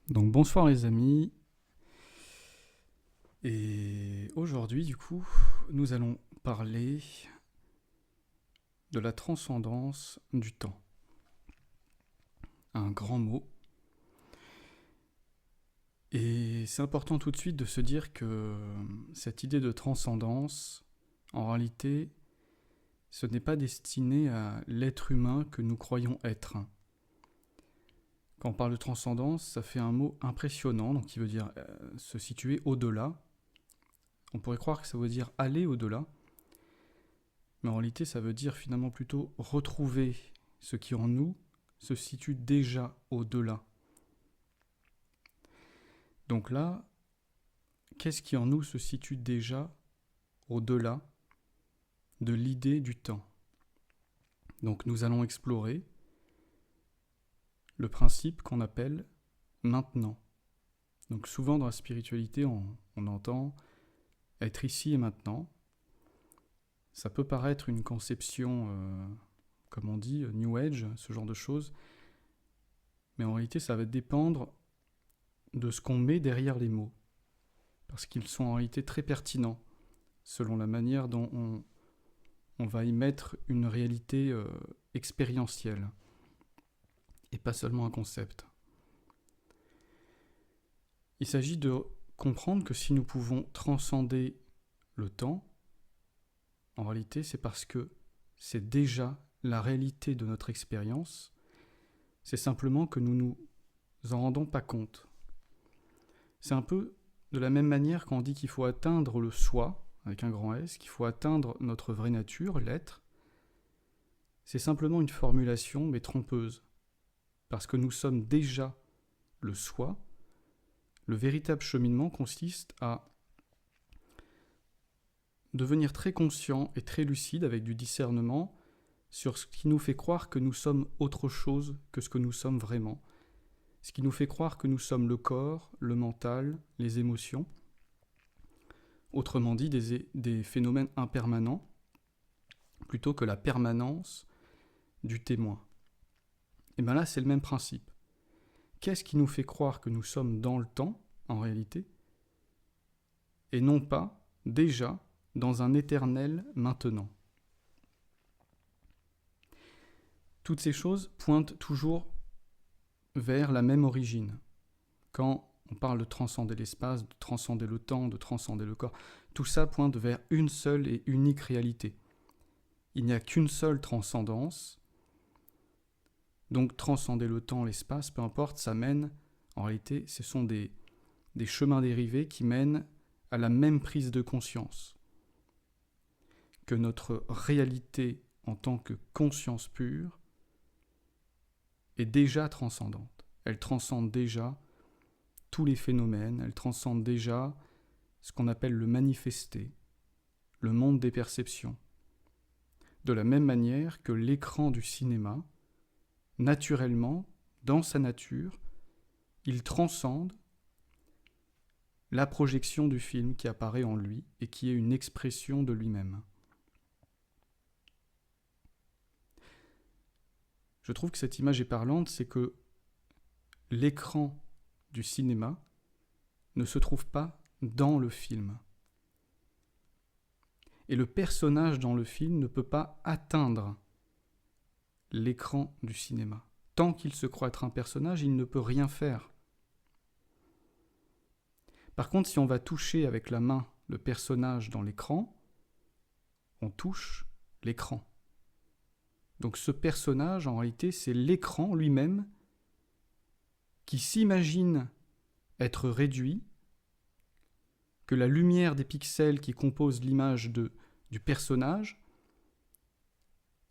Donc bonsoir les amis, et aujourd'hui du coup nous allons parler de la transcendance du temps. Un grand mot, et c'est important tout de suite de se dire que cette idée de transcendance, en réalité, ce n'est pas destiné à l'être humain que nous croyons être. Quand on parle de transcendance, ça fait un mot impressionnant, donc qui veut dire se situer au-delà. On pourrait croire que ça veut dire aller au-delà, mais en réalité ça veut dire finalement plutôt retrouver ce qui en nous se situe déjà au-delà. Donc là, qu'est-ce qui en nous se situe déjà au-delà de l'idée du temps? Donc nous allons explorer le principe qu'on appelle maintenant. Donc souvent dans la spiritualité, on entend être ici et maintenant. Ça peut paraître une conception, comme on dit, New Age, ce genre de choses, mais en réalité ça va dépendre de ce qu'on met derrière les mots, parce qu'ils sont en réalité très pertinents, selon la manière dont on va y mettre une réalité expérientielle, et pas seulement un concept. Il s'agit de comprendre que si nous pouvons transcender le temps, en réalité c'est parce que c'est déjà la réalité de notre expérience, c'est simplement que nous nous en rendons pas compte. C'est un peu de la même manière quand on dit qu'il faut atteindre le soi, avec un grand S, qu'il faut atteindre notre vraie nature, l'être. C'est simplement une formulation, mais trompeuse, parce que nous sommes déjà le soi. Le véritable cheminement consiste à devenir très conscient et très lucide avec du discernement sur ce qui nous fait croire que nous sommes autre chose que ce que nous sommes vraiment, ce qui nous fait croire que nous sommes le corps, le mental, les émotions, autrement dit des phénomènes impermanents, plutôt que la permanence du témoin. Et bien là, c'est le même principe. Qu'est-ce qui nous fait croire que nous sommes dans le temps, en réalité, et non pas, déjà, dans un éternel maintenant? Toutes ces choses pointent toujours vers la même origine. Quand on parle de transcender l'espace, de transcender le temps, de transcender le corps, tout ça pointe vers une seule et unique réalité. Il n'y a qu'une seule transcendance, donc transcender le temps, l'espace, peu importe, ça mène, en réalité, ce sont des chemins dérivés qui mènent à la même prise de conscience, que notre réalité en tant que conscience pure est déjà transcendante. Elle transcende déjà tous les phénomènes, elle transcende déjà ce qu'on appelle le manifesté, le monde des perceptions. De la même manière que l'écran du cinéma, naturellement, dans sa nature, il transcende la projection du film qui apparaît en lui et qui est une expression de lui-même. Je trouve que cette image est parlante, c'est que l'écran du cinéma ne se trouve pas dans le film. Et le personnage dans le film ne peut pas atteindre l'écran du cinéma. Tant qu'il se croit être un personnage, il ne peut rien faire. Par contre, si on va toucher avec la main le personnage dans l'écran, on touche l'écran. Donc ce personnage, en réalité, c'est l'écran lui-même qui s'imagine être réduit, que la lumière des pixels qui composent l'image du personnage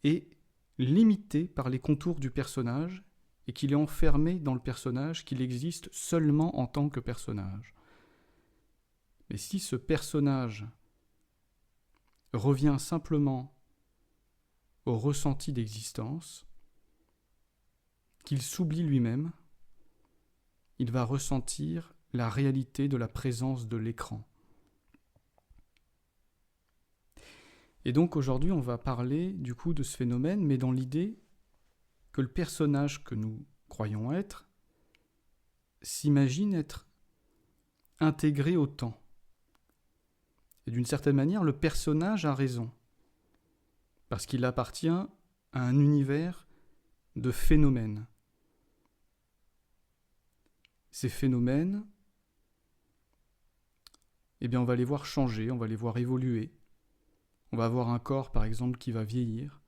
est limitée par les contours du personnage et qu'il est enfermé dans le personnage, qu'il existe seulement en tant que personnage. Mais si ce personnage revient simplement au ressenti d'existence, qu'il s'oublie lui-même, il va ressentir la réalité de la présence de l'écran. Et donc aujourd'hui, on va parler du coup de ce phénomène, mais dans l'idée que le personnage que nous croyons être s'imagine être intégré au temps. Et d'une certaine manière, le personnage a raison, parce qu'il appartient à un univers de phénomènes. Ces phénomènes, eh bien, on va les voir changer, on va les voir évoluer. On va avoir un corps, par exemple, qui va vieillir.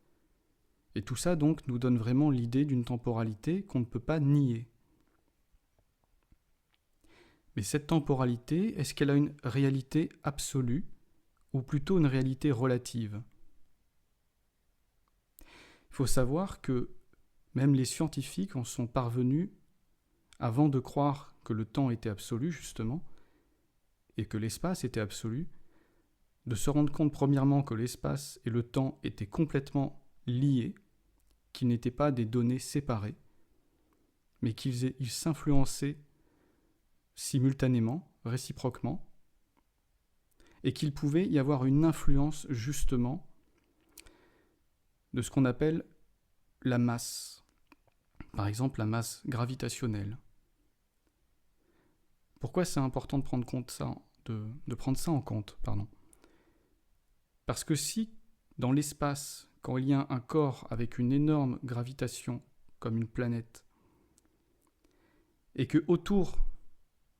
Et tout ça, donc, nous donne vraiment l'idée d'une temporalité qu'on ne peut pas nier. Mais cette temporalité, est-ce qu'elle a une réalité absolue ou plutôt une réalité relative ? Il faut savoir que même les scientifiques en sont parvenus, avant de croire que le temps était absolu, justement, et que l'espace était absolu, de se rendre compte premièrement que l'espace et le temps étaient complètement liés, qu'ils n'étaient pas des données séparées, mais qu'ils s'influençaient simultanément, réciproquement, et qu'il pouvait y avoir une influence justement de ce qu'on appelle la masse, par exemple la masse gravitationnelle. Pourquoi c'est important de prendre ça en compte, Parce que si, dans l'espace, quand il y a un corps avec une énorme gravitation, comme une planète, et que autour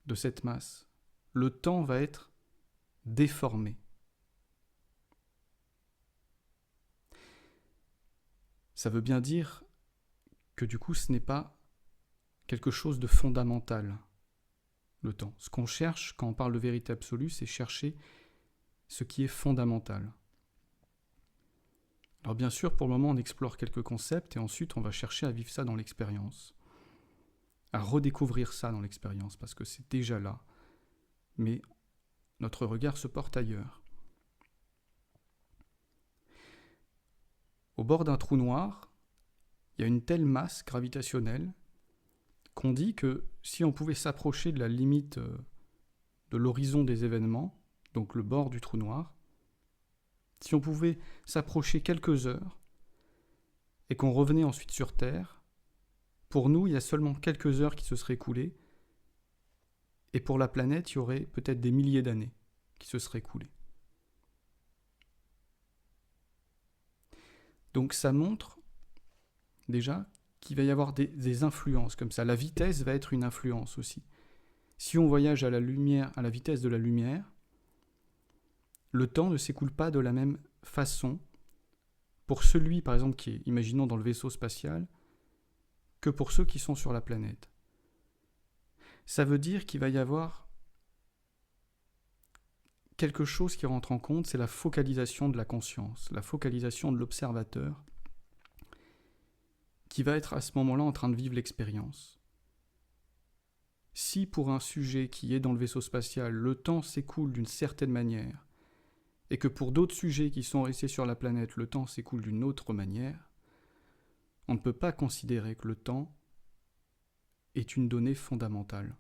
de cette masse, le temps va être déformé. Ça veut bien dire que du coup, ce n'est pas quelque chose de fondamental, le temps. Ce qu'on cherche quand on parle de vérité absolue, c'est chercher ce qui est fondamental. Alors bien sûr, pour le moment, on explore quelques concepts et ensuite on va chercher à vivre ça dans l'expérience, à redécouvrir ça dans l'expérience, parce que c'est déjà là, mais notre regard se porte ailleurs. Au bord d'un trou noir, il y a une telle masse gravitationnelle qu'on dit que si on pouvait s'approcher de la limite de l'horizon des événements, donc le bord du trou noir, si on pouvait s'approcher quelques heures et qu'on revenait ensuite sur Terre, pour nous, il y a seulement quelques heures qui se seraient écoulées, et pour la planète, il y aurait peut-être des milliers d'années qui se seraient écoulées. Donc ça montre déjà qu'il va y avoir des influences comme ça. La vitesse va être une influence aussi. Si on voyage à la vitesse de la lumière, le temps ne s'écoule pas de la même façon pour celui, par exemple, qui est, imaginons, dans le vaisseau spatial, que pour ceux qui sont sur la planète. Ça veut dire qu'il va y avoir quelque chose qui rentre en compte, c'est la focalisation de la conscience, la focalisation de l'observateur, qui va être à ce moment-là en train de vivre l'expérience. Si pour un sujet qui est dans le vaisseau spatial, le temps s'écoule d'une certaine manière, et que pour d'autres sujets qui sont restés sur la planète, le temps s'écoule d'une autre manière, on ne peut pas considérer que le temps est une donnée fondamentale.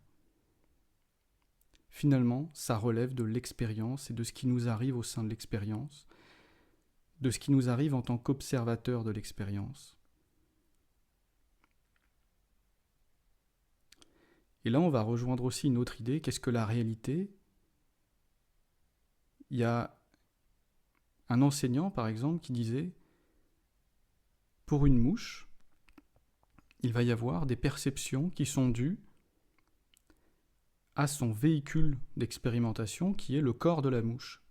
Finalement, ça relève de l'expérience et de ce qui nous arrive au sein de l'expérience, de ce qui nous arrive en tant qu'observateur de l'expérience. Et là, on va rejoindre aussi une autre idée, qu'est-ce que la réalité ? Il y a un enseignant, par exemple, qui disait, pour une mouche, il va y avoir des perceptions qui sont dues à son véhicule d'expérimentation qui est le corps de la mouche,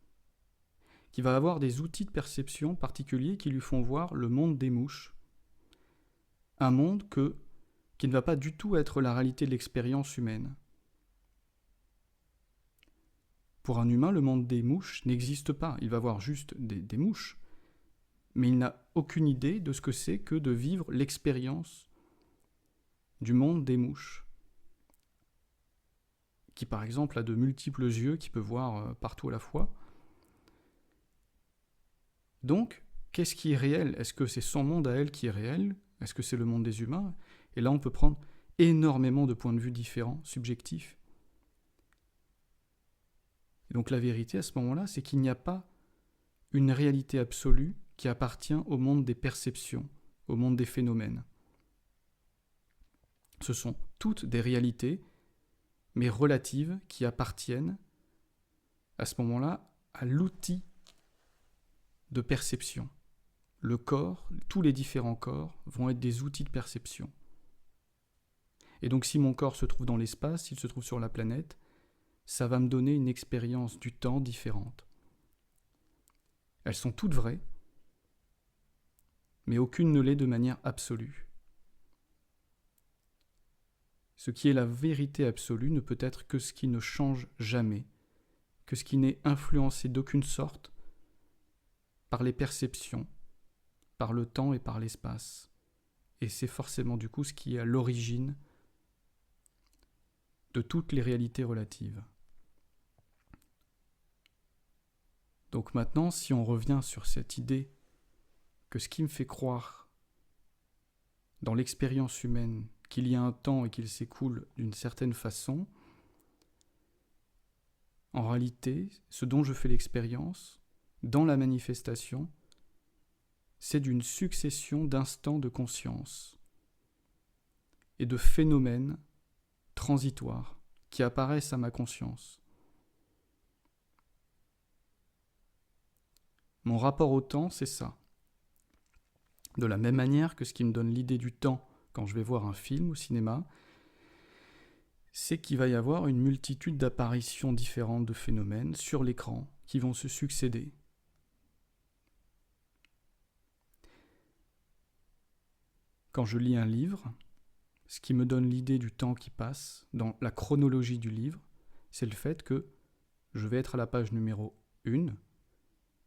qui va avoir des outils de perception particuliers qui lui font voir le monde des mouches. Un monde qui ne va pas du tout être la réalité de l'expérience humaine. Pour un humain, le monde des mouches n'existe pas. Il va voir juste des mouches, mais il n'a aucune idée de ce que c'est que de vivre l'expérience du monde des mouches, qui par exemple a de multiples yeux, qui peut voir partout à la fois. Donc, qu'est-ce qui est réel ? Est-ce que c'est son monde à elle qui est réel ? Est-ce que c'est le monde des humains ? Et là, on peut prendre énormément de points de vue différents, subjectifs. Et donc la vérité à ce moment-là, c'est qu'il n'y a pas une réalité absolue qui appartient au monde des perceptions, au monde des phénomènes. Ce sont toutes des réalités mais relatives, qui appartiennent, à ce moment-là, à l'outil de perception. Le corps, tous les différents corps, vont être des outils de perception. Et donc si mon corps se trouve dans l'espace, s'il se trouve sur la planète, ça va me donner une expérience du temps différente. Elles sont toutes vraies, mais aucune ne l'est de manière absolue. Ce qui est la vérité absolue ne peut être que ce qui ne change jamais, que ce qui n'est influencé d'aucune sorte par les perceptions, par le temps et par l'espace. Et c'est forcément du coup ce qui est à l'origine de toutes les réalités relatives. Donc maintenant, si on revient sur cette idée que ce qui me fait croire dans l'expérience humaine qu'il y a un temps et qu'il s'écoule d'une certaine façon, en réalité, ce dont je fais l'expérience, dans la manifestation, c'est d'une succession d'instants de conscience et de phénomènes transitoires qui apparaissent à ma conscience. Mon rapport au temps, c'est ça. De la même manière que ce qui me donne l'idée du temps quand je vais voir un film au cinéma, c'est qu'il va y avoir une multitude d'apparitions différentes de phénomènes sur l'écran qui vont se succéder. Quand je lis un livre, ce qui me donne l'idée du temps qui passe dans la chronologie du livre, c'est le fait que je vais être à la page numéro 1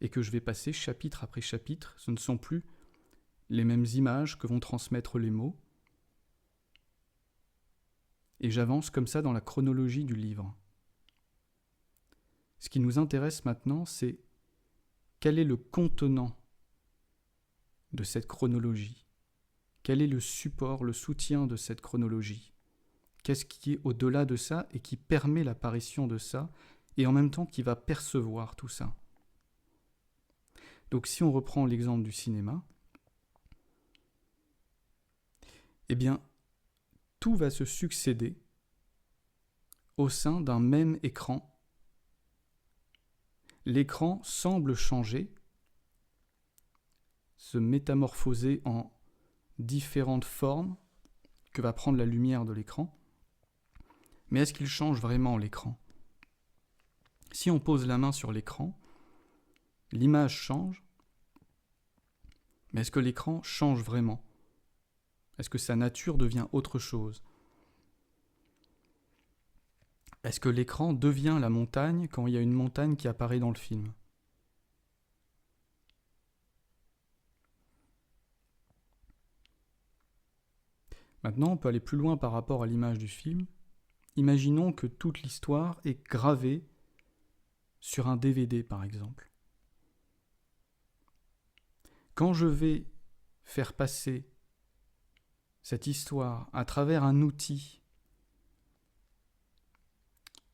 et que je vais passer chapitre après chapitre. Ce ne sont plus les mêmes images que vont transmettre les mots. Et j'avance comme ça dans la chronologie du livre. Ce qui nous intéresse maintenant, c'est quel est le contenant de cette chronologie ? Quel est le support, le soutien de cette chronologie ? Qu'est-ce qui est au-delà de ça et qui permet l'apparition de ça et en même temps qui va percevoir tout ça ? Donc si on reprend l'exemple du cinéma, eh bien, tout va se succéder au sein d'un même écran. L'écran semble changer, se métamorphoser en différentes formes que va prendre la lumière de l'écran. Mais est-ce qu'il change vraiment l'écran ? Si on pose la main sur l'écran, l'image change, mais est-ce que l'écran change vraiment ? Est-ce que sa nature devient autre chose ? Est-ce que l'écran devient la montagne quand il y a une montagne qui apparaît dans le film ? Maintenant, on peut aller plus loin par rapport à l'image du film. Imaginons que toute l'histoire est gravée sur un DVD, par exemple. Quand je vais faire passer cette histoire à travers un outil,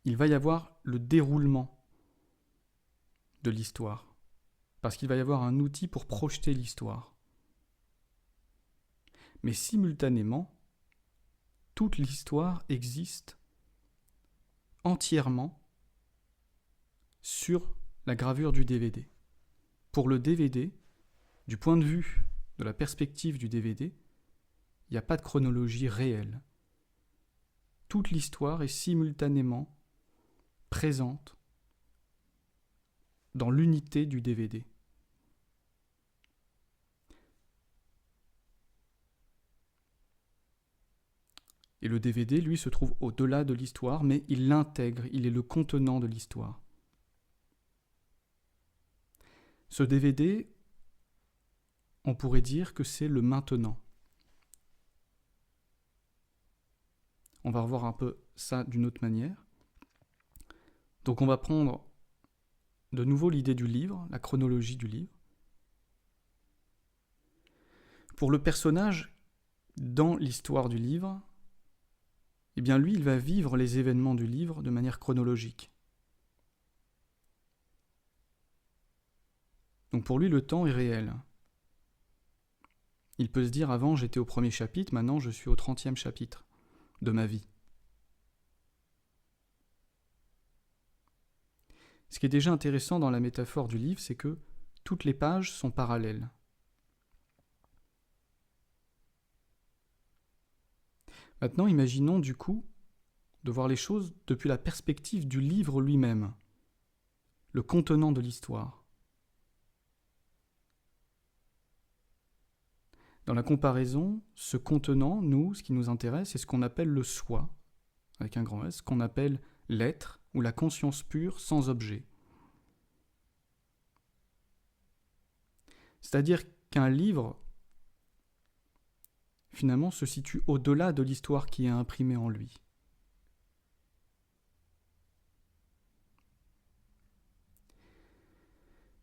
il va y avoir le déroulement de l'histoire, parce qu'il va y avoir un outil pour projeter l'histoire. Mais simultanément, toute l'histoire existe entièrement sur la gravure du DVD. Pour le DVD, du point de vue de la perspective du DVD, il n'y a pas de chronologie réelle. Toute l'histoire est simultanément présente dans l'unité du DVD. Et le DVD, lui, se trouve au-delà de l'histoire, mais il l'intègre, il est le contenant de l'histoire. Ce DVD, on pourrait dire que c'est le maintenant. On va revoir un peu ça d'une autre manière. Donc on va prendre de nouveau l'idée du livre, la chronologie du livre. Pour le personnage, dans l'histoire du livre, eh bien lui, il va vivre les événements du livre de manière chronologique. Donc pour lui, le temps est réel. Il peut se dire, avant j'étais au 1er chapitre, maintenant je suis au 30e chapitre de ma vie. Ce qui est déjà intéressant dans la métaphore du livre, c'est que toutes les pages sont parallèles. Maintenant, imaginons du coup de voir les choses depuis la perspective du livre lui-même, le contenant de l'histoire. Dans la comparaison, ce contenant, nous, ce qui nous intéresse, c'est ce qu'on appelle le soi, avec un grand S, ce qu'on appelle l'être ou la conscience pure sans objet. C'est-à-dire qu'un livre, finalement, se situe au-delà de l'histoire qui est imprimée en lui.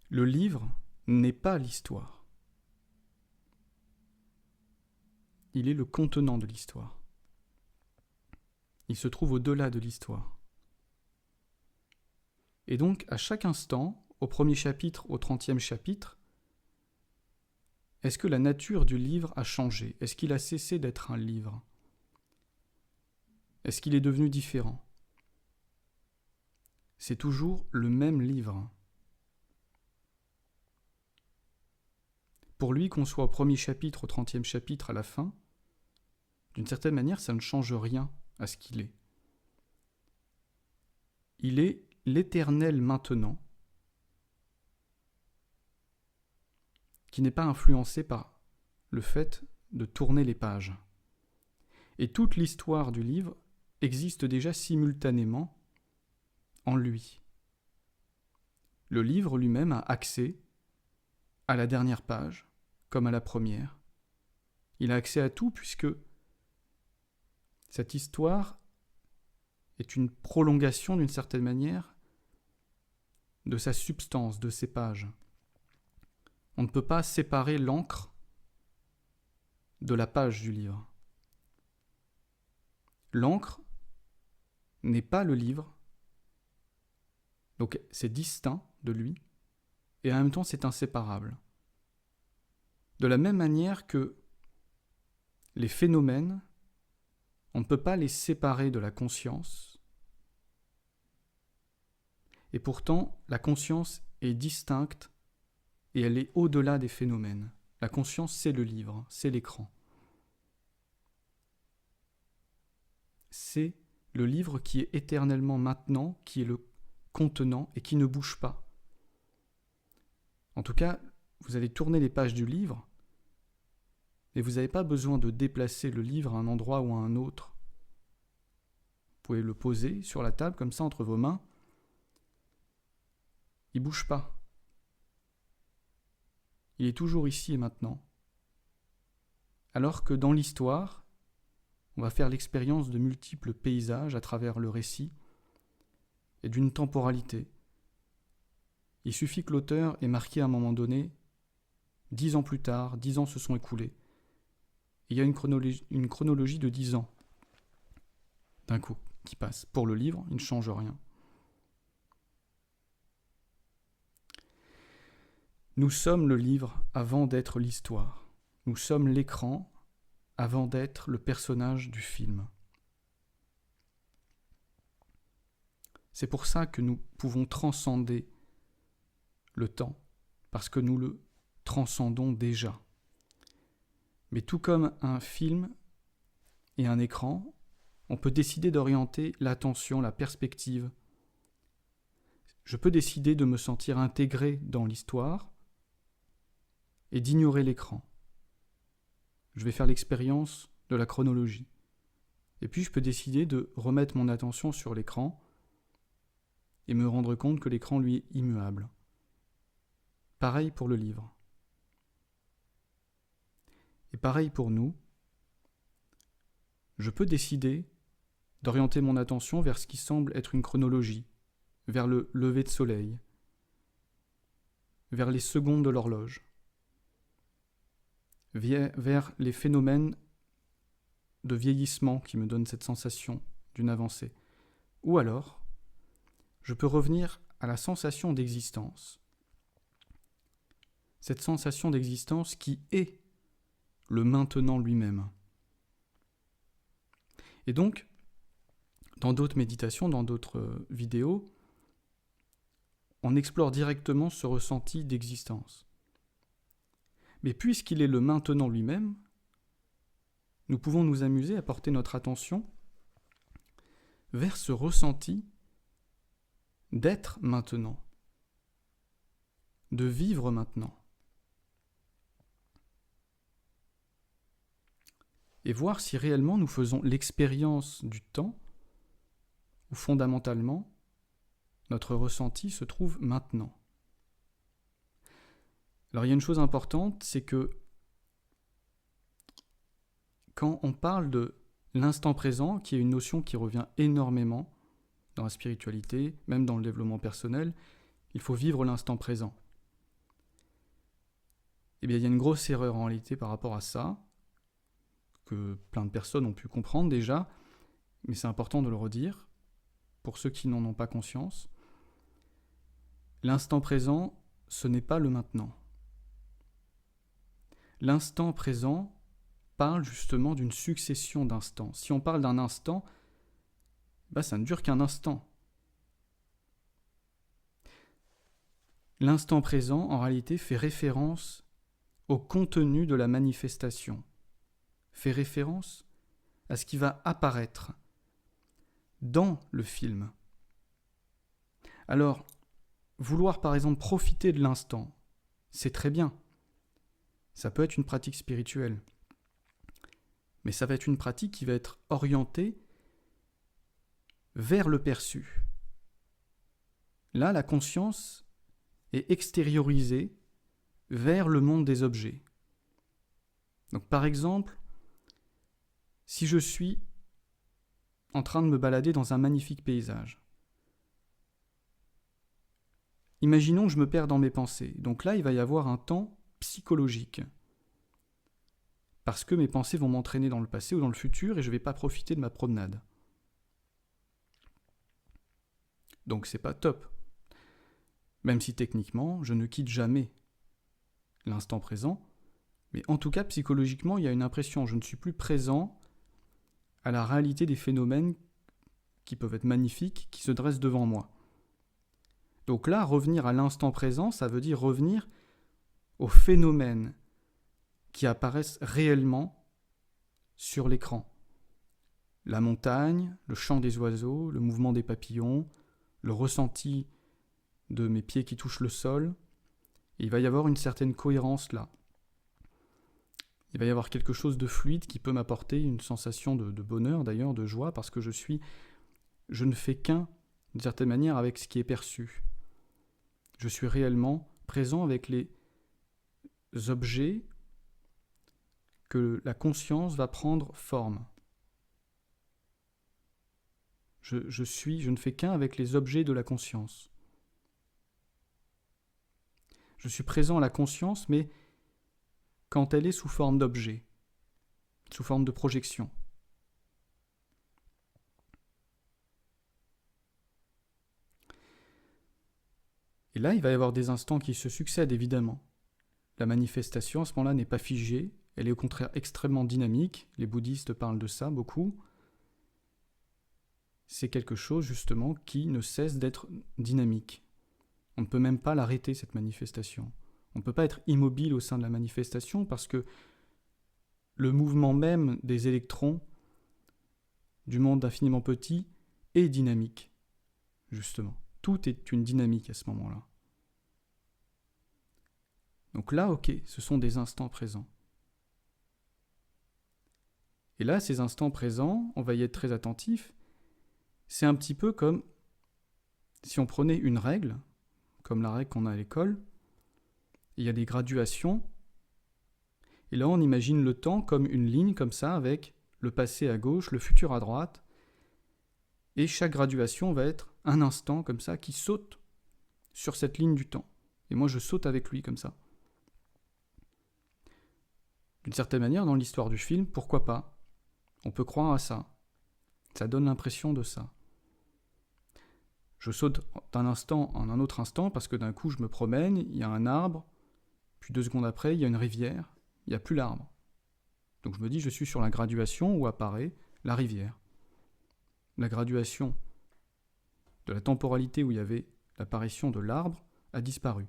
Le livre n'est pas l'histoire. Il est le contenant de l'histoire. Il se trouve au-delà de l'histoire. Et donc, à chaque instant, au premier chapitre, au 30e chapitre, est-ce que la nature du livre a changé? Est-ce qu'il a cessé d'être un livre? Est-ce qu'il est devenu différent? C'est toujours le même livre. Pour lui, qu'on soit au premier chapitre, au 30e chapitre, à la fin, d'une certaine manière, ça ne change rien à ce qu'il est. Il est l'éternel maintenant, qui n'est pas influencé par le fait de tourner les pages. Et toute l'histoire du livre existe déjà simultanément en lui. Le livre lui-même a accès à la dernière page, comme à la première. Il a accès à tout puisque cette histoire est une prolongation d'une certaine manière de sa substance, de ses pages. On ne peut pas séparer l'encre de la page du livre. L'encre n'est pas le livre, donc c'est distinct de lui, et en même temps c'est inséparable. De la même manière que les phénomènes, on ne peut pas les séparer de la conscience, et pourtant la conscience est distincte et elle est au-delà des phénomènes. La conscience, c'est le livre, c'est l'écran. C'est le livre qui est éternellement maintenant, qui est le contenant et qui ne bouge pas. En tout cas, vous allez tourner les pages du livre, mais vous n'avez pas besoin de déplacer le livre à un endroit ou à un autre. Vous pouvez le poser sur la table, comme ça, entre vos mains. Il ne bouge pas. Il est toujours ici et maintenant. Alors que dans l'histoire, on va faire l'expérience de multiples paysages à travers le récit et d'une temporalité. Il suffit que l'auteur ait marqué à un moment donné, 10 ans plus tard, 10 ans se sont écoulés. Il y a une chronologie de 10 ans, d'un coup, qui passe. Pour le livre, il ne change rien. Nous sommes le livre avant d'être l'histoire. Nous sommes l'écran avant d'être le personnage du film. C'est pour ça que nous pouvons transcender le temps, parce que nous le transcendons déjà. Mais tout comme un film et un écran, on peut décider d'orienter l'attention, la perspective. Je peux décider de me sentir intégré dans l'histoire et d'ignorer l'écran. Je vais faire l'expérience de la chronologie. Et puis je peux décider de remettre mon attention sur l'écran et me rendre compte que l'écran, lui, est immuable. Pareil pour le livre. Et pareil pour nous. Je peux décider d'orienter mon attention vers ce qui semble être une chronologie, vers le lever de soleil, vers les secondes de l'horloge, vers les phénomènes de vieillissement qui me donnent cette sensation d'une avancée. Ou alors, je peux revenir à la sensation d'existence. Cette sensation d'existence qui est le maintenant lui-même. Et donc, dans d'autres méditations, dans d'autres vidéos, on explore directement ce ressenti d'existence. Mais puisqu'il est le maintenant lui-même, nous pouvons nous amuser à porter notre attention vers ce ressenti d'être maintenant, de vivre maintenant. Et voir si réellement nous faisons l'expérience du temps ou fondamentalement notre ressenti se trouve maintenant. Alors il y a une chose importante, c'est que quand on parle de l'instant présent, qui est une notion qui revient énormément dans la spiritualité, même dans le développement personnel, il faut vivre l'instant présent. Eh bien, il y a une grosse erreur en réalité par rapport à ça, que plein de personnes ont pu comprendre déjà, mais c'est important de le redire, pour ceux qui n'en ont pas conscience. L'instant présent, ce n'est pas le maintenant. L'instant présent parle justement d'une succession d'instants. Si on parle d'un instant, ça ne dure qu'un instant. L'instant présent, en réalité, fait référence au contenu de la manifestation, fait référence à ce qui va apparaître dans le film. Alors, vouloir par exemple profiter de l'instant, c'est très bien. Ça peut être une pratique spirituelle. Mais ça va être une pratique qui va être orientée vers le perçu. Là, la conscience est extériorisée vers le monde des objets. Donc par exemple, si je suis en train de me balader dans un magnifique paysage, imaginons que je me perds dans mes pensées. Donc là, il va y avoir un temps psychologique. Parce que mes pensées vont m'entraîner dans le passé ou dans le futur et je ne vais pas profiter de ma promenade. Donc c'est pas top. Même si techniquement, je ne quitte jamais l'instant présent, mais en tout cas psychologiquement, il y a une impression, je ne suis plus présent à la réalité des phénomènes qui peuvent être magnifiques, qui se dressent devant moi. Donc là, revenir à l'instant présent, ça veut dire revenir aux phénomènes qui apparaissent réellement sur l'écran. La montagne, le chant des oiseaux, le mouvement des papillons, le ressenti de mes pieds qui touchent le sol. Et il va y avoir une certaine cohérence là. Il va y avoir quelque chose de fluide qui peut m'apporter une sensation de bonheur d'ailleurs, de joie, parce que je ne fais qu'un, d'une certaine manière, avec ce qui est perçu. Je suis réellement présent avec les objets que la conscience va prendre forme. Je ne fais qu'un avec les objets de la conscience. Je suis présent à la conscience, mais quand elle est sous forme d'objet, sous forme de projection. Et là, il va y avoir des instants qui se succèdent, évidemment. La manifestation, à ce moment-là, n'est pas figée, elle est au contraire extrêmement dynamique. Les bouddhistes parlent de ça beaucoup. C'est quelque chose, justement, qui ne cesse d'être dynamique. On ne peut même pas l'arrêter, cette manifestation. On ne peut pas être immobile au sein de la manifestation parce que le mouvement même des électrons du monde infiniment petit est dynamique, justement. Tout est une dynamique à ce moment-là. Donc là, ok, ce sont des instants présents. Et là, ces instants présents, on va y être très attentif. C'est un petit peu comme si on prenait une règle, comme la règle qu'on a à l'école. Il y a des graduations. Et là, on imagine le temps comme une ligne comme ça, avec le passé à gauche, le futur à droite. Et chaque graduation va être un instant comme ça qui saute sur cette ligne du temps. Et moi, je saute avec lui comme ça. D'une certaine manière, dans l'histoire du film, pourquoi pas ? On peut croire à ça. Ça donne l'impression de ça. Je saute d'un instant en un autre instant parce que d'un coup, je me promène, il y a un arbre, puis 2 secondes après, il y a une rivière, il n'y a plus l'arbre. Donc je me dis, je suis sur la graduation où apparaît la rivière. La graduation de la temporalité où il y avait l'apparition de l'arbre a disparu.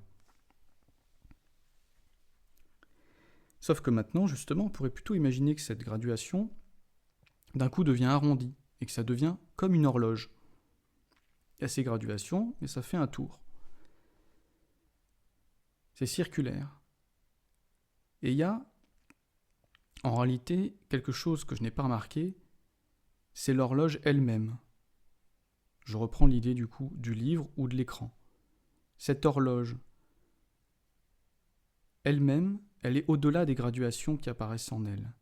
Sauf que maintenant, justement, on pourrait plutôt imaginer que cette graduation, d'un coup, devient arrondie, et que ça devient comme une horloge. Il y a ces graduations, et ça fait un tour. C'est circulaire. Et il y a, en réalité, quelque chose que je n'ai pas remarqué, c'est l'horloge elle-même. Je reprends l'idée du coup du livre ou de l'écran. Cette horloge, elle-même, elle est au-delà des graduations qui apparaissent en elle.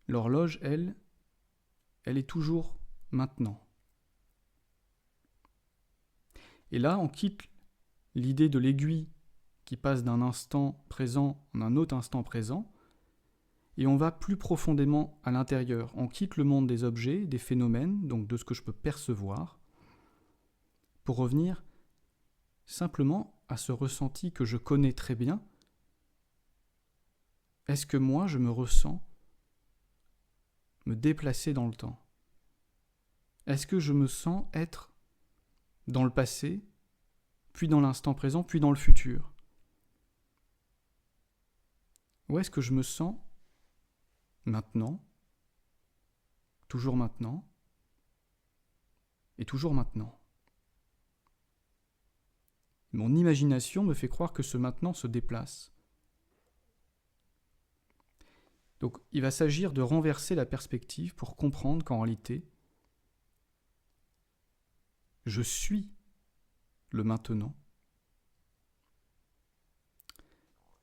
L'horloge, elle est toujours maintenant. Et là, on quitte l'idée de l'aiguille qui passe d'un instant présent en un autre instant présent, et on va plus profondément à l'intérieur. On quitte le monde des objets, des phénomènes, donc de ce que je peux percevoir, pour revenir simplement à ce ressenti que je connais très bien. Est-ce que moi, je me ressens me déplacer dans le temps? Est-ce que je me sens être dans le passé, puis dans l'instant présent, puis dans le futur? Ou est-ce que je me sens maintenant, toujours maintenant, et toujours maintenant? Mon imagination me fait croire que ce maintenant se déplace. Donc il va s'agir de renverser la perspective pour comprendre qu'en réalité, je suis le maintenant.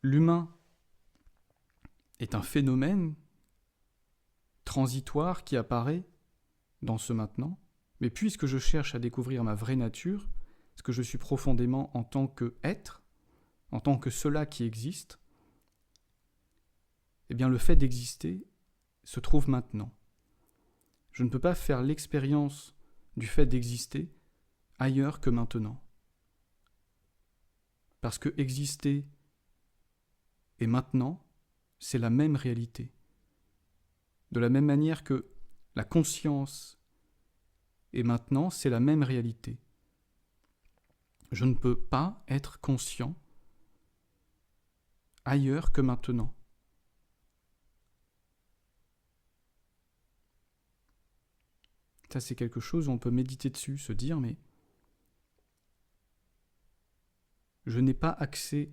L'humain est un phénomène transitoire qui apparaît dans ce maintenant, mais puisque je cherche à découvrir ma vraie nature, ce que je suis profondément en tant qu'être, en tant que cela qui existe, eh bien le fait d'exister se trouve maintenant. Je ne peux pas faire l'expérience du fait d'exister ailleurs que maintenant. Parce que exister et maintenant, c'est la même réalité. De la même manière que la conscience et maintenant, c'est la même réalité. Je ne peux pas être conscient ailleurs que maintenant. Ça, c'est quelque chose où on peut méditer dessus, se dire, mais je n'ai pas accès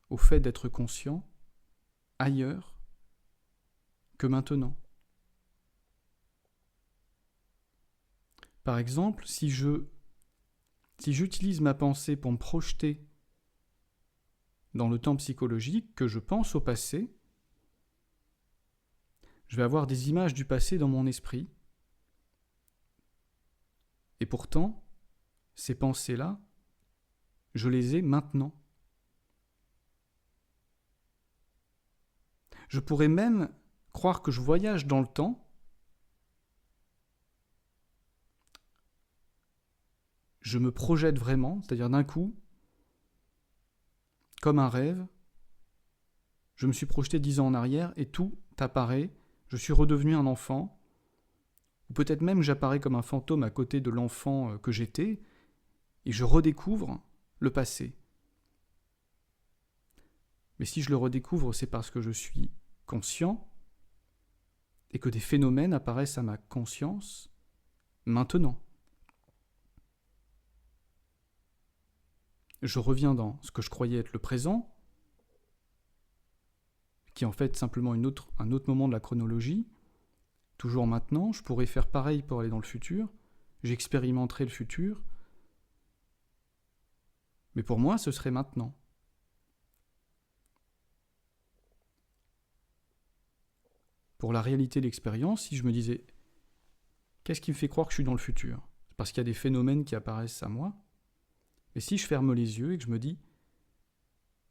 au fait d'être conscient ailleurs que maintenant. Par exemple, si j'utilise ma pensée pour me projeter dans le temps psychologique, que je pense au passé, je vais avoir des images du passé dans mon esprit. Et pourtant, ces pensées-là, je les ai maintenant. Je pourrais même croire que je voyage dans le temps. Je me projette vraiment, c'est-à-dire d'un coup, comme un rêve, je me suis projeté 10 ans en arrière et tout apparaît, je suis redevenu un enfant, ou peut-être même j'apparais comme un fantôme à côté de l'enfant que j'étais, et je redécouvre le passé. Mais si je le redécouvre, c'est parce que je suis conscient et que des phénomènes apparaissent à ma conscience maintenant. Je reviens dans ce que je croyais être le présent, qui est en fait simplement un autre moment de la chronologie. Toujours maintenant, je pourrais faire pareil pour aller dans le futur, j'expérimenterai le futur, mais pour moi, ce serait maintenant. Pour la réalité de l'expérience, si je me disais « Qu'est-ce qui me fait croire que je suis dans le futur ?» C'est parce qu'il y a des phénomènes qui apparaissent à moi. Et si je ferme les yeux et que je me dis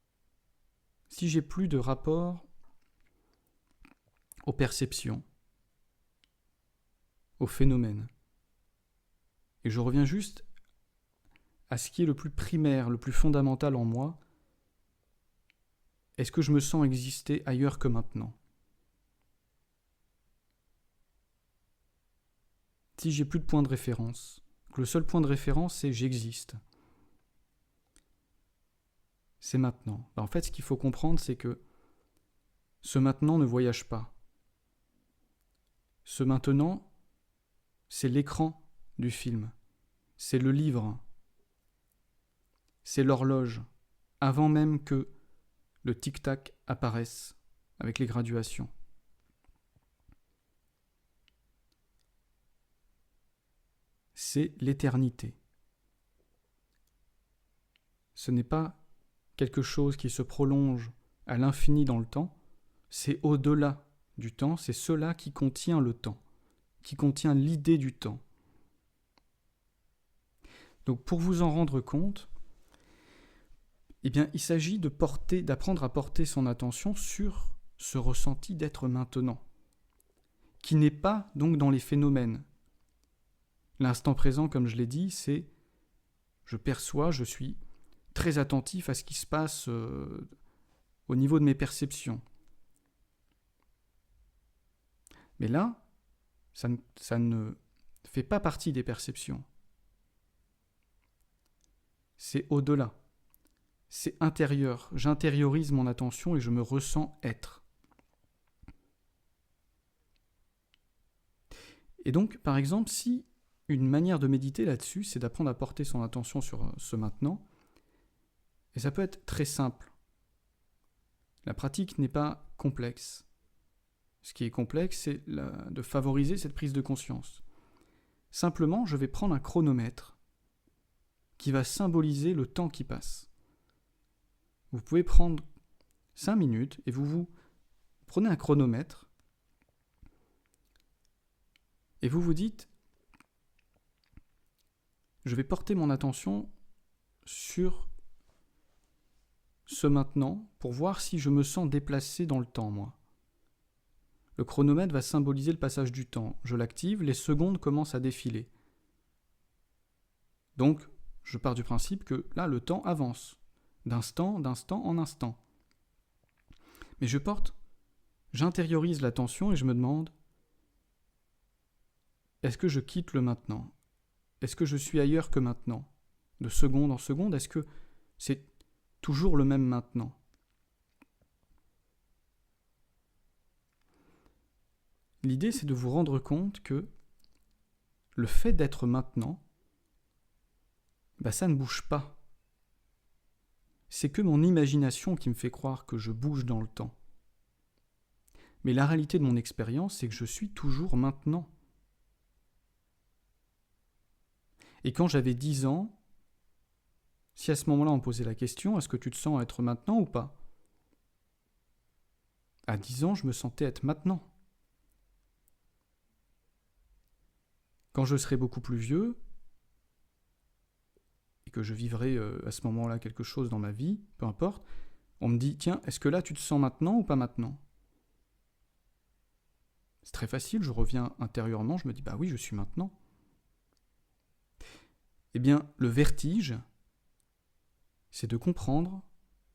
« Si j'ai plus de rapport aux perceptions, aux phénomènes, et je reviens juste à ce qui est le plus primaire, le plus fondamental en moi, est-ce que je me sens exister ailleurs que maintenant ? Si j'ai plus de point de référence, Le seul point de référence, c'est j'existe. C'est maintenant. En fait, ce qu'il faut comprendre, c'est que ce maintenant ne voyage pas. Ce maintenant, c'est l'écran du film. C'est le livre. C'est l'horloge. Avant même que le tic-tac apparaisse avec les graduations. C'est l'éternité. Ce n'est pas quelque chose qui se prolonge à l'infini dans le temps, c'est au-delà du temps, c'est cela qui contient le temps, qui contient l'idée du temps. Donc pour vous en rendre compte, eh bien, il s'agit d'apprendre à porter son attention sur ce ressenti d'être maintenant, qui n'est pas donc dans les phénomènes. L'instant présent, comme je l'ai dit, c'est je perçois, je suis très attentif à ce qui se passe au niveau de mes perceptions. Mais là, ça ne fait pas partie des perceptions. C'est au-delà. C'est intérieur. J'intériorise mon attention et je me ressens être. Et donc, par exemple, si une manière de méditer là-dessus, c'est d'apprendre à porter son attention sur ce maintenant, et ça peut être très simple. La pratique n'est pas complexe. Ce qui est complexe, c'est de favoriser cette prise de conscience. Simplement, je vais prendre un chronomètre qui va symboliser le temps qui passe. Vous pouvez prendre 5 minutes et vous prenez un chronomètre et vous vous dites je vais porter mon attention sur ce maintenant pour voir si je me sens déplacé dans le temps, moi. Le chronomètre va symboliser le passage du temps. Je l'active, les secondes commencent à défiler. Donc, je pars du principe que là, le temps avance, d'instant en instant. Mais j'intériorise l'attention et je me demande, est-ce que je quitte le maintenant ? Est-ce que je suis ailleurs que maintenant ? De seconde en seconde, est-ce que c'est toujours le même maintenant ? L'idée, c'est de vous rendre compte que le fait d'être maintenant, ça ne bouge pas. C'est que mon imagination qui me fait croire que je bouge dans le temps. Mais la réalité de mon expérience, c'est que je suis toujours maintenant. Et quand j'avais 10 ans, si à ce moment-là on me posait la question, est-ce que tu te sens être maintenant ou pas ? À 10 ans, je me sentais être maintenant. Quand je serai beaucoup plus vieux, et que je vivrai à ce moment-là quelque chose dans ma vie, peu importe, on me dit, tiens, est-ce que là tu te sens maintenant ou pas maintenant ? C'est très facile, je reviens intérieurement, je me dis, bah oui, je suis maintenant. Eh bien, le vertige, c'est de comprendre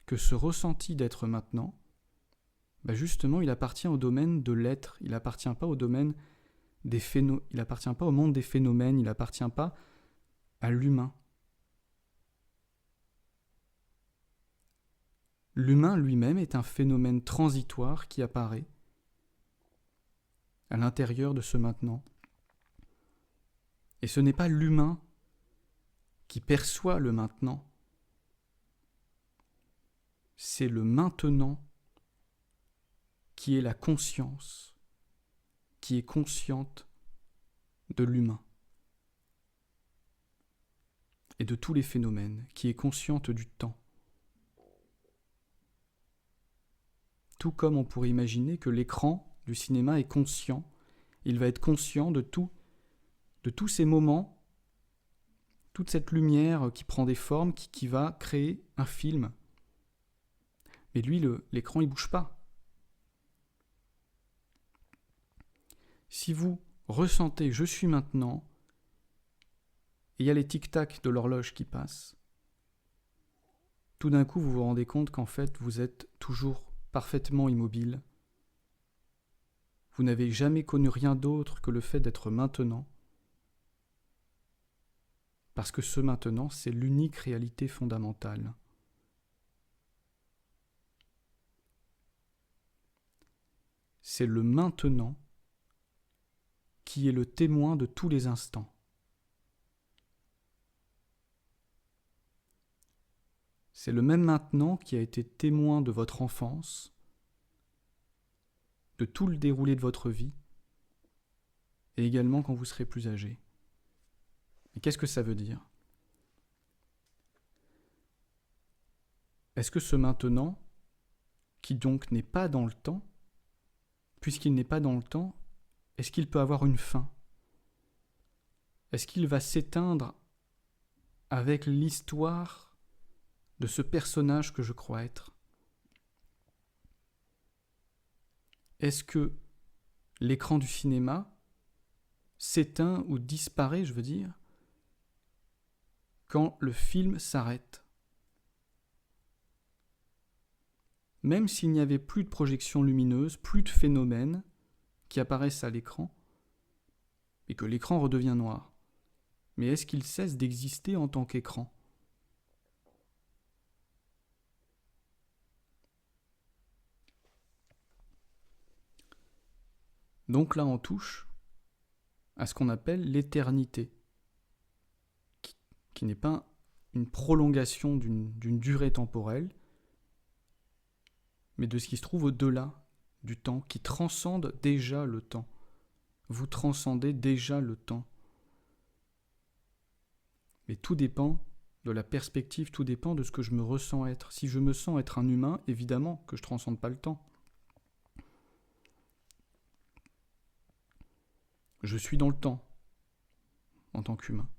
que ce ressenti d'être maintenant, justement, il appartient au domaine de l'être, il n'appartient pas au domaine il n'appartient pas au monde des phénomènes, il n'appartient pas à l'humain. L'humain lui-même est un phénomène transitoire qui apparaît à l'intérieur de ce maintenant. Et ce n'est pas l'humain qui perçoit le maintenant, c'est le maintenant qui est la conscience, qui est consciente de l'humain et de tous les phénomènes, qui est consciente du temps. Tout comme on pourrait imaginer que l'écran du cinéma est conscient, il va être conscient de tous ces moments, toute cette lumière qui prend des formes, qui va créer un film. Mais lui, l'écran, il ne bouge pas. Si vous ressentez « je suis maintenant » et il y a les tic-tac de l'horloge qui passent, tout d'un coup, vous vous rendez compte qu'en fait, vous êtes toujours parfaitement immobile. Vous n'avez jamais connu rien d'autre que le fait d'être maintenant. Parce que ce maintenant, c'est l'unique réalité fondamentale. C'est le maintenant qui est le témoin de tous les instants. C'est le même maintenant qui a été témoin de votre enfance, de tout le déroulé de votre vie, et également quand vous serez plus âgé. Et qu'est-ce que ça veut dire ? Est-ce que ce maintenant, qui donc n'est pas dans le temps, puisqu'il n'est pas dans le temps, est-ce qu'il peut avoir une fin ? Est-ce qu'il va s'éteindre avec l'histoire de ce personnage que je crois être ? Est-ce que l'écran du cinéma s'éteint ou disparaît, je veux dire, quand le film s'arrête ? Même s'il n'y avait plus de projection lumineuse, plus de phénomènes qui apparaissent à l'écran, et que l'écran redevient noir, mais est-ce qu'il cesse d'exister en tant qu'écran ? Donc là, on touche à ce qu'on appelle l'éternité, qui n'est pas une prolongation d'une durée temporelle, mais de ce qui se trouve au-delà du temps, qui transcende déjà le temps. Vous transcendez déjà le temps. Mais tout dépend de la perspective, tout dépend de ce que je me ressens être. Si je me sens être un humain, évidemment que je ne transcende pas le temps. Je suis dans le temps, en tant qu'humain,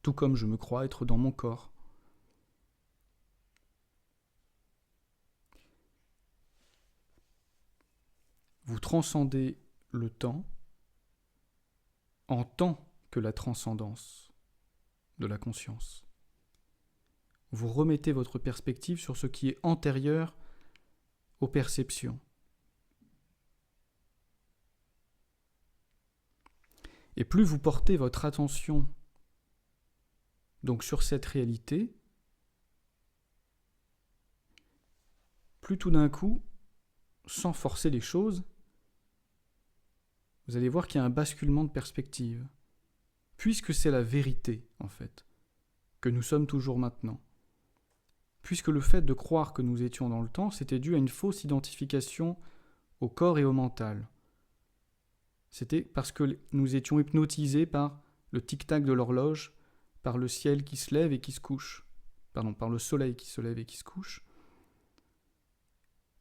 tout comme je me crois être dans mon corps. Vous transcendez le temps en tant que la transcendance de la conscience. Vous remettez votre perspective sur ce qui est antérieur aux perceptions. Et plus vous portez votre attention donc sur cette réalité, plus tout d'un coup, sans forcer les choses, vous allez voir qu'il y a un basculement de perspective, puisque c'est la vérité, en fait, que nous sommes toujours maintenant. Puisque le fait de croire que nous étions dans le temps, c'était dû à une fausse identification au corps et au mental. C'était parce que nous étions hypnotisés par le tic-tac de l'horloge, par le ciel qui se lève et qui se couche, par le soleil qui se lève et qui se couche.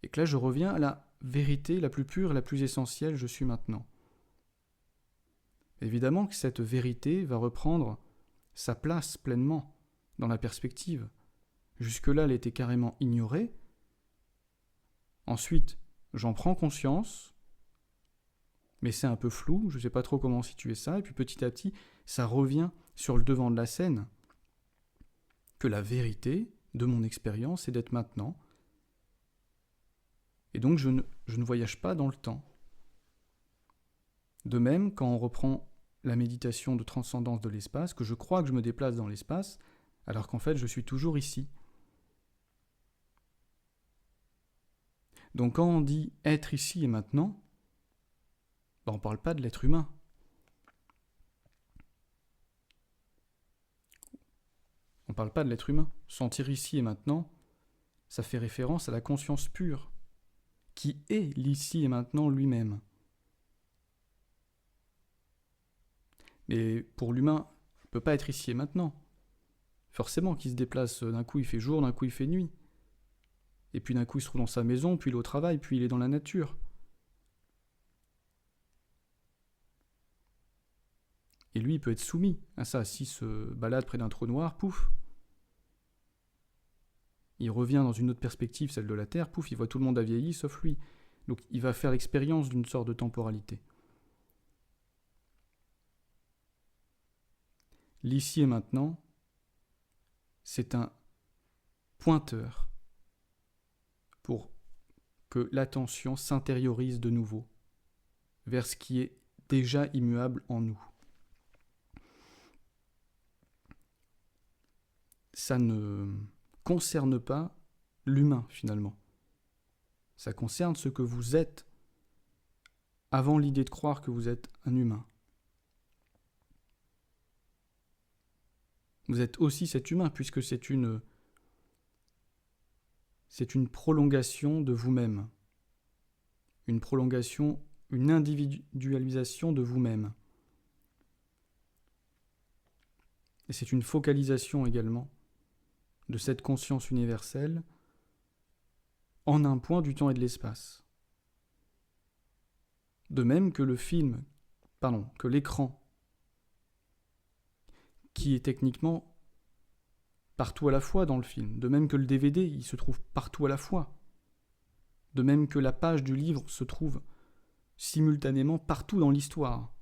Et que là, je reviens à la vérité la plus pure, la plus essentielle, je suis maintenant. Évidemment que cette vérité va reprendre sa place pleinement dans la perspective. Jusque-là, elle était carrément ignorée. Ensuite, j'en prends conscience, mais c'est un peu flou, je ne sais pas trop comment situer ça, et puis petit à petit, ça revient sur le devant de la scène. Que la vérité de mon expérience est d'être maintenant. Et donc, je ne voyage pas dans le temps. De même, quand on reprend la méditation de transcendance de l'espace, que je crois que je me déplace dans l'espace, alors qu'en fait, je suis toujours ici. Donc quand on dit être ici et maintenant, on ne parle pas de l'être humain. On ne parle pas de l'être humain. Sentir ici et maintenant, ça fait référence à la conscience pure, qui est l'ici et maintenant lui-même. Mais pour l'humain, il ne peut pas être ici et maintenant. Forcément qu'il se déplace, d'un coup il fait jour, d'un coup il fait nuit. Et puis d'un coup il se trouve dans sa maison, puis il est au travail, puis il est dans la nature. Et lui, il peut être soumis à ça. S'il se balade près d'un trou noir, pouf, il revient dans une autre perspective, celle de la Terre, pouf, il voit tout le monde a vieilli, sauf lui. Donc il va faire l'expérience d'une sorte de temporalité. L'ici et maintenant, c'est un pointeur pour que l'attention s'intériorise de nouveau vers ce qui est déjà immuable en nous. ça ne concerne pas l'humain finalement. Ça concerne ce que vous êtes avant l'idée de croire que vous êtes un humain. Vous êtes aussi cet humain puisque c'est une prolongation de vous-même. Une prolongation, une individualisation de vous-même. Et c'est une focalisation également de cette conscience universelle en un point du temps et de l'espace. De même que que l'écran, qui est techniquement partout à la fois dans le film, de même que le DVD, il se trouve partout à la fois, de même que la page du livre se trouve simultanément partout dans l'histoire.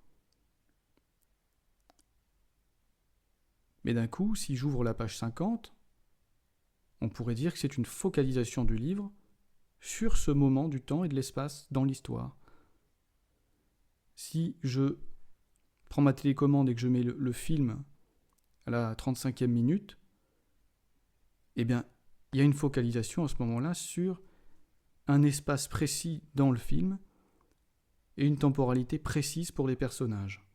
Mais d'un coup, si j'ouvre la page 50, on pourrait dire que c'est une focalisation du livre sur ce moment du temps et de l'espace dans l'histoire. Si je prends ma télécommande et que je mets le film à la 35e minute, eh bien, il y a une focalisation à ce moment-là sur un espace précis dans le film et une temporalité précise pour les personnages.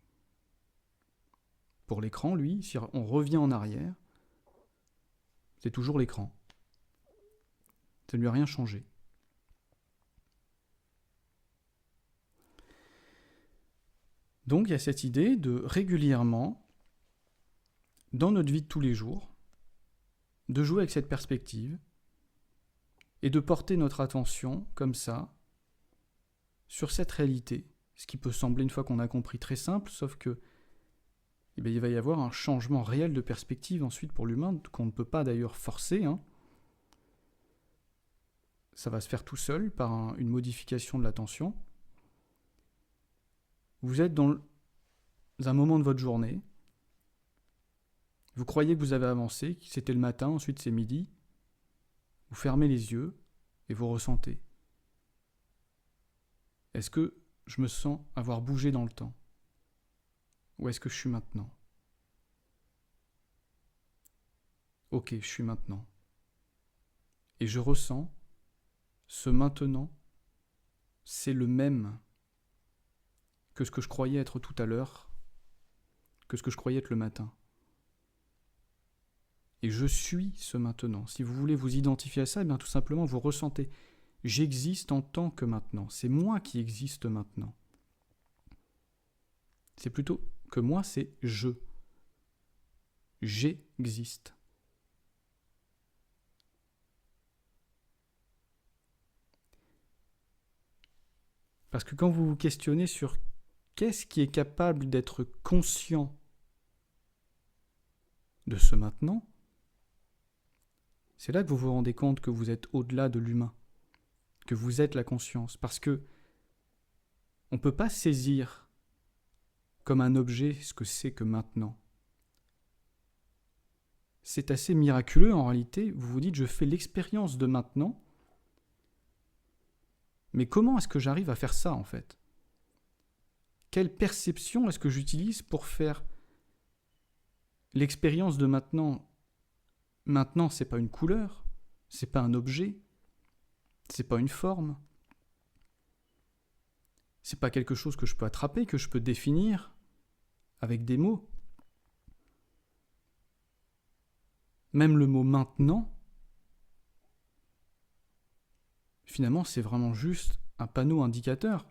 Pour l'écran, lui, si on revient en arrière, c'est toujours l'écran. Ça ne lui a rien changé. Donc il y a cette idée de régulièrement, dans notre vie de tous les jours, de jouer avec cette perspective et de porter notre attention, comme ça, sur cette réalité. Ce qui peut sembler, une fois qu'on a compris, très simple, sauf que il va y avoir un changement réel de perspective ensuite pour l'humain, qu'on ne peut pas d'ailleurs forcer. Ça va se faire tout seul par une modification de l'attention. Vous êtes dans un moment de votre journée, vous croyez que vous avez avancé, que c'était le matin, ensuite c'est midi, vous fermez les yeux et vous ressentez. Est-ce que je me sens avoir bougé dans le temps ? Où est-ce que je suis maintenant ? Ok, je suis maintenant. Et je ressens, ce maintenant, c'est le même que ce que je croyais être tout à l'heure, que ce que je croyais être le matin. Et je suis ce maintenant. Si vous voulez vous identifier à ça, eh bien tout simplement vous ressentez. J'existe en tant que maintenant. C'est moi qui existe maintenant. C'est plutôt que moi, c'est je. J'existe. Parce que quand vous vous questionnez sur qu'est-ce qui est capable d'être conscient de ce maintenant, c'est là que vous vous rendez compte que vous êtes au-delà de l'humain, que vous êtes la conscience. Parce que on ne peut pas saisir comme un objet ce que c'est que maintenant. C'est assez miraculeux en réalité. Vous vous dites, je fais l'expérience de maintenant, mais comment est-ce que j'arrive à faire ça en fait ? Quelle perception est-ce que j'utilise pour faire l'expérience de maintenant ? Maintenant, c'est pas une couleur, c'est pas un objet, c'est pas une forme, c'est pas quelque chose que je peux attraper, que je peux définir avec des mots. Même le mot maintenant, finalement, c'est vraiment juste un panneau indicateur.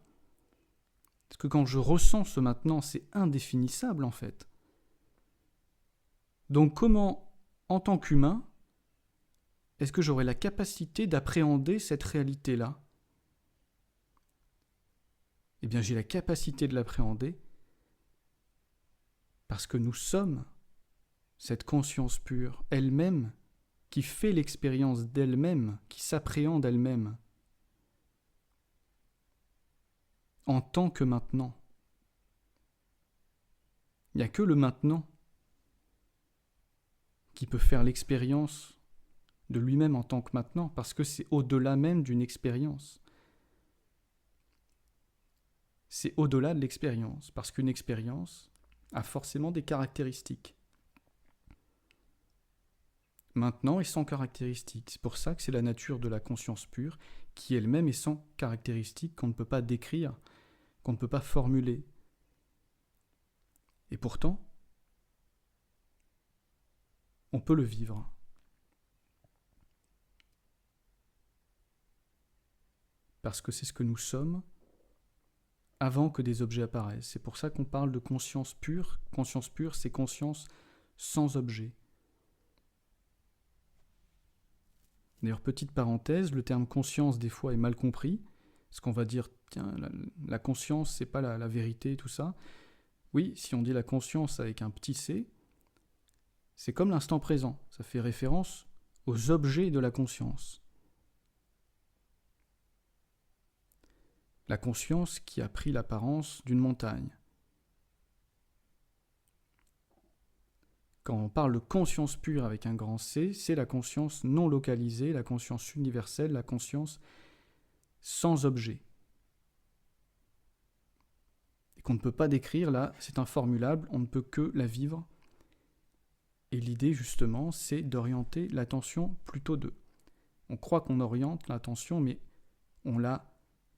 Parce que quand je ressens ce maintenant, c'est indéfinissable en fait. Donc comment, en tant qu'humain, est-ce que j'aurai la capacité d'appréhender cette réalité-là ? Eh bien, j'ai la capacité de l'appréhender parce que nous sommes cette conscience pure, elle-même, qui fait l'expérience d'elle-même, qui s'appréhende elle-même, en tant que maintenant. Il n'y a que le maintenant qui peut faire l'expérience de lui-même en tant que maintenant, parce que c'est au-delà même d'une expérience. C'est au-delà de l'expérience, parce qu'une expérience a forcément des caractéristiques. maintenant et sans caractéristiques. C'est pour ça que c'est la nature de la conscience pure qui elle-même est sans caractéristiques, qu'on ne peut pas décrire, qu'on ne peut pas formuler. Et pourtant, on peut le vivre. Parce que c'est ce que nous sommes avant que des objets apparaissent. C'est pour ça qu'on parle de conscience pure. Conscience pure, c'est conscience sans objet. D'ailleurs, petite parenthèse, le terme conscience, des fois, est mal compris. Parce qu'on va dire, tiens, la conscience, c'est pas la vérité, tout ça. Oui, si on dit la conscience avec un petit c, c'est comme l'instant présent. Ça fait référence aux objets de la conscience. La conscience qui a pris l'apparence d'une montagne. Quand on parle de conscience pure avec un grand C, c'est la conscience non localisée, la conscience universelle, la conscience sans objet. Et qu'on ne peut pas décrire, là, c'est informulable, on ne peut que la vivre. Et l'idée, justement, c'est d'orienter l'attention plutôt d'eux. On croit qu'on oriente l'attention, mais on la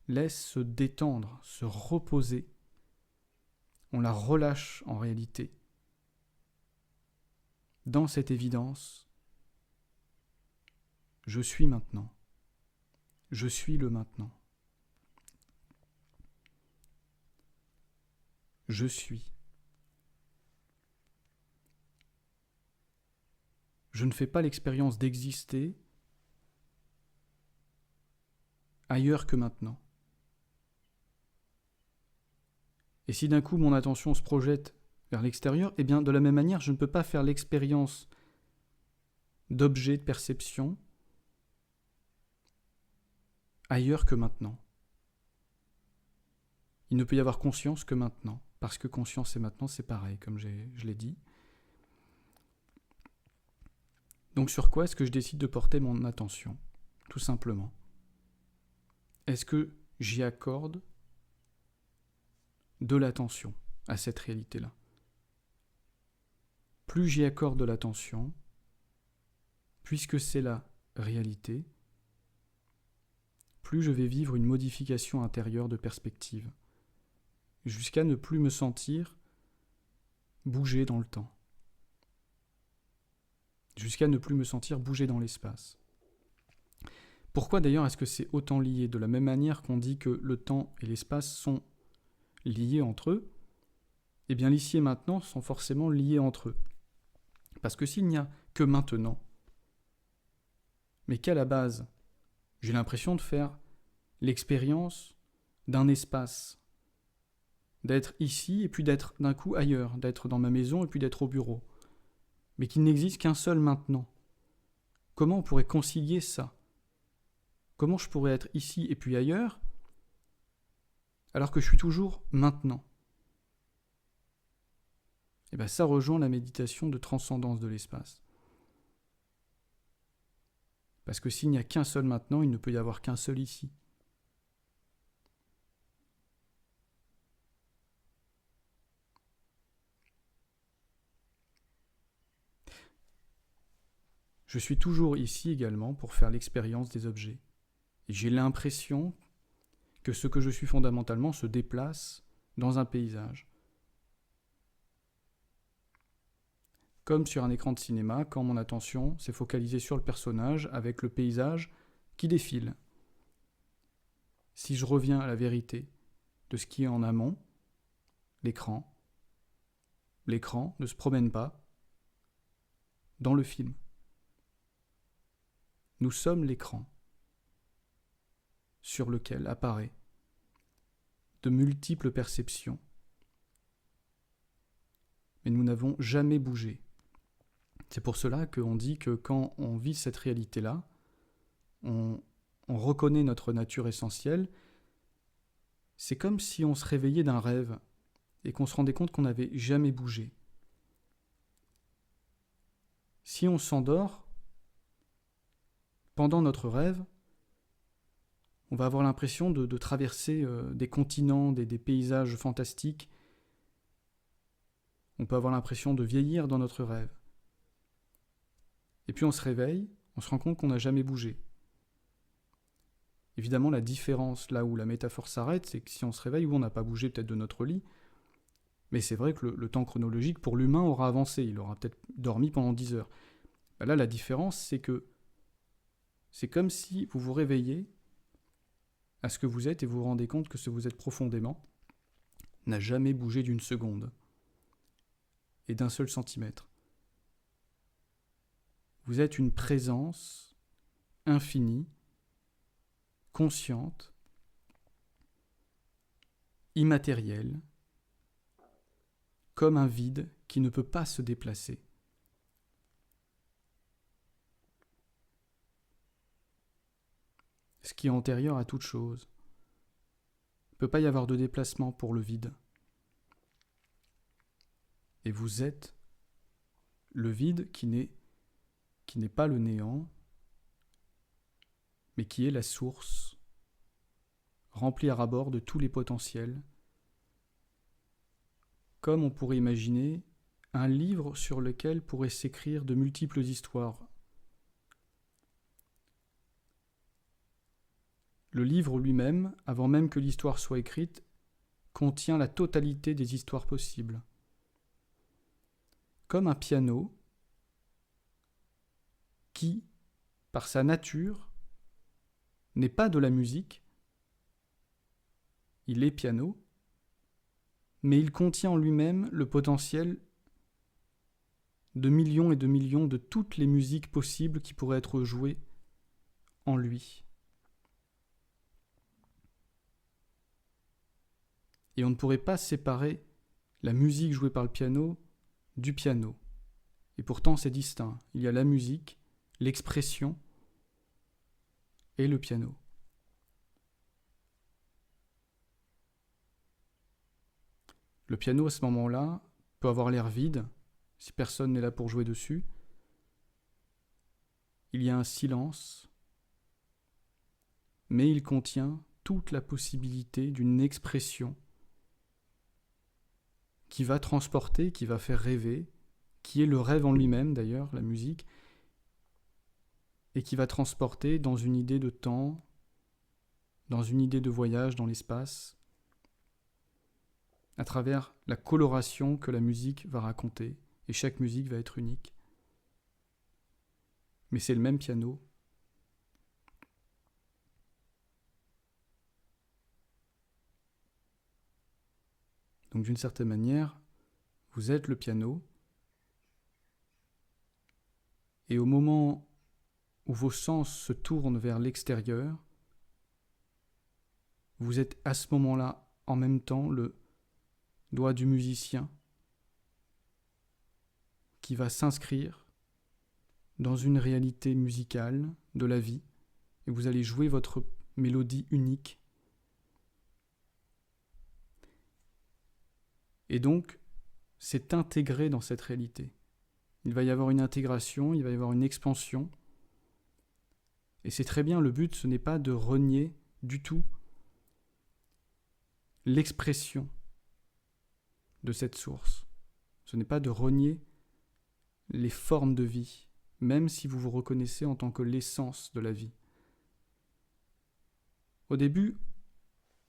laisse se détendre, se reposer. On la relâche en réalité. Dans cette évidence, je suis maintenant. Je suis le maintenant. Je suis. Je ne fais pas l'expérience d'exister ailleurs que maintenant. Et si d'un coup mon attention se projette vers l'extérieur, eh bien de la même manière, je ne peux pas faire l'expérience d'objets de perception ailleurs que maintenant. Il ne peut y avoir conscience que maintenant, parce que conscience et maintenant, c'est pareil, comme je l'ai dit. Donc sur quoi est-ce que je décide de porter mon attention ? Tout simplement. Est-ce que j'y accorde de l'attention à cette réalité-là ? Plus j'y accorde de l'attention, puisque c'est la réalité, plus je vais vivre une modification intérieure de perspective, jusqu'à ne plus me sentir bouger dans le temps, jusqu'à ne plus me sentir bouger dans l'espace. Pourquoi d'ailleurs est-ce que c'est autant lié ? De la même manière qu'on dit que le temps et l'espace sont liés entre eux, eh bien l'ici et maintenant sont forcément liés entre eux. Parce que s'il n'y a que maintenant, mais qu'à la base, j'ai l'impression de faire l'expérience d'un espace, d'être ici et puis d'être d'un coup ailleurs, d'être dans ma maison et puis d'être au bureau, mais qu'il n'existe qu'un seul maintenant. Comment on pourrait concilier ça ? Comment je pourrais être ici et puis ailleurs, alors que je suis toujours maintenant ? Et bien ça rejoint la méditation de transcendance de l'espace. Parce que s'il n'y a qu'un seul maintenant, il ne peut y avoir qu'un seul ici. Je suis toujours ici également pour faire l'expérience des objets. Et j'ai l'impression que ce que je suis fondamentalement se déplace dans un paysage. Comme sur un écran de cinéma, quand mon attention s'est focalisée sur le personnage avec le paysage qui défile. Si je reviens à la vérité de ce qui est en amont, l'écran ne se promène pas dans le film. Nous sommes l'écran sur lequel apparaît de multiples perceptions. Mais nous n'avons jamais bougé. C'est pour cela qu'on dit que quand on vit cette réalité-là, on reconnaît notre nature essentielle. C'est comme si on se réveillait d'un rêve et qu'on se rendait compte qu'on n'avait jamais bougé. Si on s'endort, pendant notre rêve, on va avoir l'impression de traverser des continents, des paysages fantastiques. On peut avoir l'impression de vieillir dans notre rêve. Et puis on se réveille, on se rend compte qu'on n'a jamais bougé. Évidemment, la différence, là où la métaphore s'arrête, c'est que si on se réveille, on n'a pas bougé peut-être de notre lit, mais c'est vrai que le temps chronologique pour l'humain aura avancé, il aura peut-être dormi pendant 10 heures. Là, la différence, c'est que c'est comme si vous vous réveillez à ce que vous êtes et vous vous rendez compte que ce que vous êtes profondément n'a jamais bougé d'une seconde et d'un seul centimètre. Vous êtes une présence infinie, consciente, immatérielle, comme un vide qui ne peut pas se déplacer. Ce qui est antérieur à toute chose. Il ne peut pas y avoir de déplacement pour le vide. Et vous êtes le vide qui n'est pas le néant, mais qui est la source, remplie à ras-bord de tous les potentiels, comme on pourrait imaginer un livre sur lequel pourraient s'écrire de multiples histoires. Le livre lui-même, avant même que l'histoire soit écrite, contient la totalité des histoires possibles. Comme un piano qui, par sa nature, n'est pas de la musique, il est piano, mais il contient en lui-même le potentiel de millions et de millions de toutes les musiques possibles qui pourraient être jouées en lui. Et on ne pourrait pas séparer la musique jouée par le piano du piano. Et pourtant c'est distinct. Il y a la musique, l'expression et le piano. Le piano à ce moment-là peut avoir l'air vide, si personne n'est là pour jouer dessus. Il y a un silence, mais il contient toute la possibilité d'une expression qui va transporter, qui va faire rêver, qui est le rêve en lui-même d'ailleurs, la musique, et qui va transporter dans une idée de temps, dans une idée de voyage dans l'espace, à travers la coloration que la musique va raconter, et chaque musique va être unique. Mais c'est le même piano. Donc d'une certaine manière, vous êtes le piano, et au moment où vos sens se tournent vers l'extérieur, vous êtes à ce moment-là en même temps le doigt du musicien qui va s'inscrire dans une réalité musicale de la vie, et vous allez jouer votre mélodie unique. Et donc, c'est intégré dans cette réalité. Il va y avoir une intégration, il va y avoir une expansion. Et c'est très bien, le but, ce n'est pas de renier du tout l'expression de cette source. Ce n'est pas de renier les formes de vie, même si vous vous reconnaissez en tant que l'essence de la vie. Au début,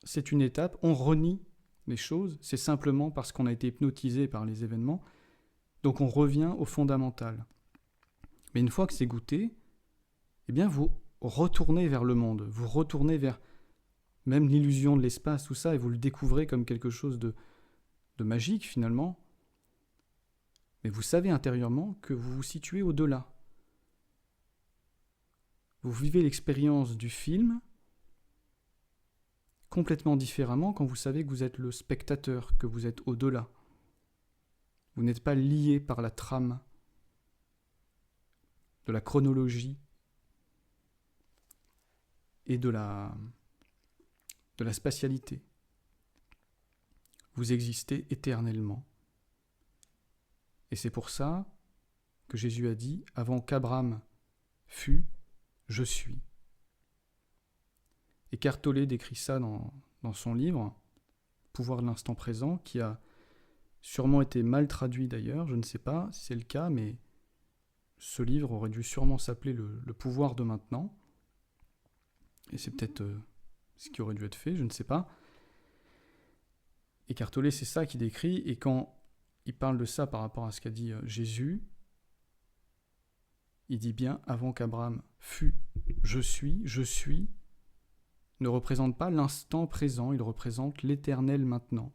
c'est une étape, on renie les choses, c'est simplement parce qu'on a été hypnotisé par les événements, donc on revient au fondamental. Mais une fois que c'est goûté, eh bien vous retournez vers le monde, vous retournez vers même l'illusion de l'espace, tout ça, et vous le découvrez comme quelque chose de magique finalement. Mais vous savez intérieurement que vous vous situez au-delà. Vous vivez l'expérience du film complètement différemment quand vous savez que vous êtes le spectateur, que vous êtes au-delà. Vous n'êtes pas lié par la trame de la chronologie et de la spatialité. Vous existez éternellement. Et c'est pour ça que Jésus a dit « Avant qu'Abraham fût, je suis ». Eckhart Tolle décrit ça dans son livre « Pouvoir de l'instant présent », qui a sûrement été mal traduit d'ailleurs, je ne sais pas si c'est le cas, mais ce livre aurait dû sûrement s'appeler le pouvoir de maintenant. Et c'est peut-être ce qui aurait dû être fait, je ne sais pas. Eckhart Tolle, c'est ça qu'il décrit, et quand il parle de ça par rapport à ce qu'a dit Jésus, il dit bien, avant qu'Abraham fût, je suis, ne représente pas l'instant présent, il représente l'éternel maintenant.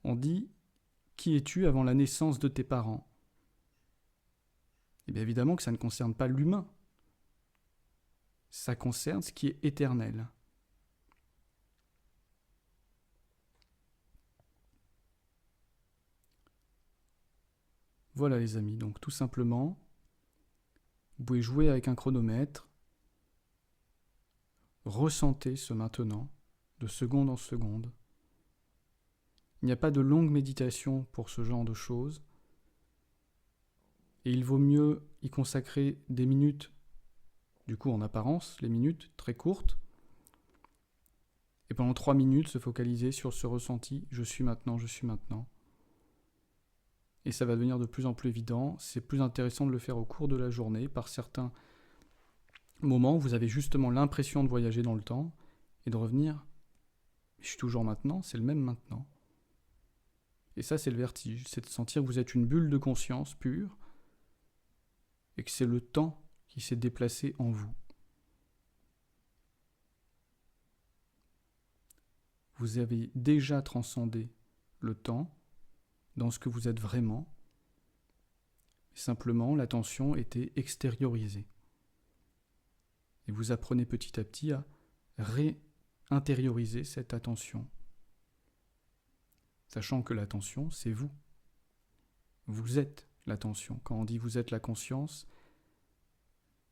On dit, qui es-tu avant la naissance de tes parents ? Et bien évidemment que ça ne concerne pas l'humain. Ça concerne ce qui est éternel. Voilà les amis, donc tout simplement, vous pouvez jouer avec un chronomètre, ressentez ce maintenant, de seconde en seconde. Il n'y a pas de longue méditation pour ce genre de choses, et il vaut mieux y consacrer des minutes, du coup en apparence, les minutes très courtes, et pendant 3 minutes se focaliser sur ce ressenti, je suis maintenant, je suis maintenant. Et ça va devenir de plus en plus évident, c'est plus intéressant de le faire au cours de la journée, par certains moments où vous avez justement l'impression de voyager dans le temps, et de revenir, je suis toujours maintenant, c'est le même maintenant. Et ça c'est le vertige, c'est de sentir que vous êtes une bulle de conscience pure, et que c'est le temps qui s'est déplacé en vous. Vous avez déjà transcendé le temps dans ce que vous êtes vraiment. Simplement, l'attention était extériorisée. Et vous apprenez petit à petit à réintérioriser cette attention. Sachant que l'attention, c'est vous. Vous êtes l'attention. Quand on dit vous êtes la conscience,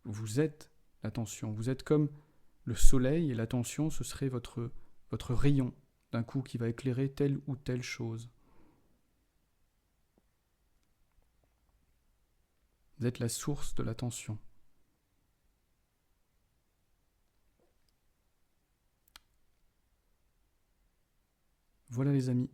vous êtes l'attention. Vous êtes comme le soleil et l'attention, ce serait votre rayon, d'un coup qui va éclairer telle ou telle chose. Vous êtes la source de l'attention. Voilà les amis.